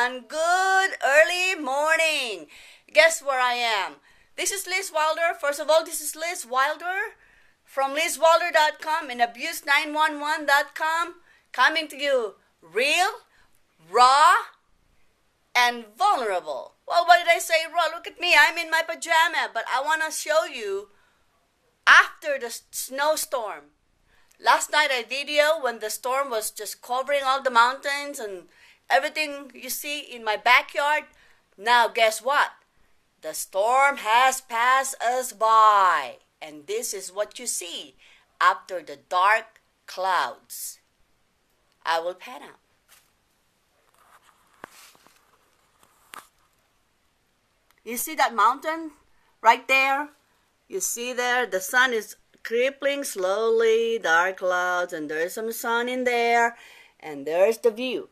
everyone. Good early morning. Guess where I am? This is Liz Wilder. First of all, this is Liz Wilder from LizWilder.com and Abuse911.com, coming to you real, raw, and vulnerable. Well, what did I say raw? Look at me. I'm in my pajama, but I want to show you after the snowstorm. Last night I video when the storm was just covering all the mountains and everything you see in my backyard. Now guess what? The storm has passed us by. And this is what you see after the dark clouds. I will pan out. You see that mountain right there? You see there, the sun is crippling slowly, dark clouds, and there's some sun in there, and there's the view.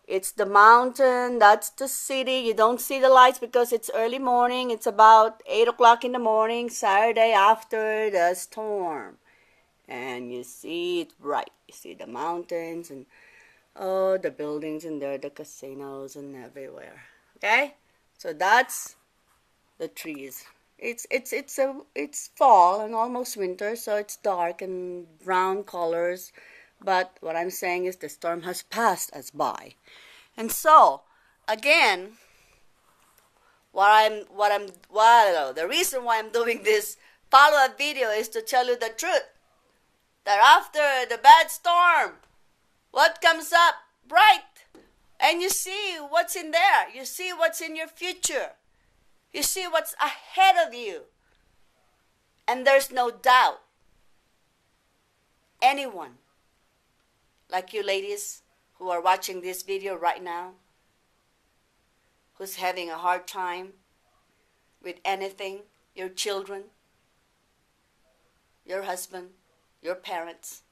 It's the mountain, that's the city. You don't see the lights because it's early morning. It's about 8 o'clock in the morning, Saturday after the storm. And you see it bright. You see the mountains and the buildings in there, the casinos and everywhere. Okay? So that's the trees. It's fall and almost winter, so it's dark and brown colors. But what I'm saying is the storm has passed us by. And so, again, the reason why I'm doing this follow-up video is to tell you the truth. That after the bad storm, what comes up? Bright. And you see what's in there. You see what's in your future. You see what's ahead of you. And there's no doubt anyone, like you ladies who are watching this video right now, who's having a hard time with anything, your children, your husband, your parents,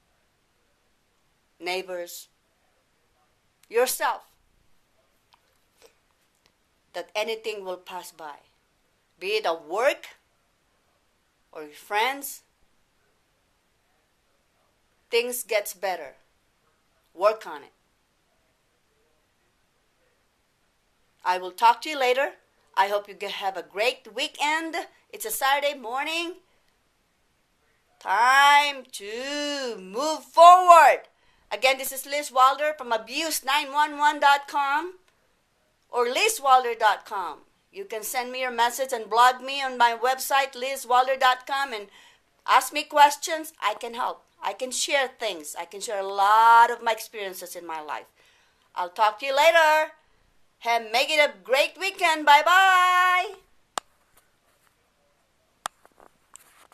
neighbors, yourself, that anything will pass by. Be it at work or your friends, things gets better. Work on it. I will talk to you later. I hope you have a great weekend. It's a Saturday morning. Time to move forward. Again, this is Liz Wilder from Abuse911.com or LizWilder.com. You can send me your message and blog me on my website, LizWilder.com, and ask me questions. I can help. I can share things. I can share a lot of my experiences in my life. I'll talk to you later. And make it a great weekend. Bye-bye.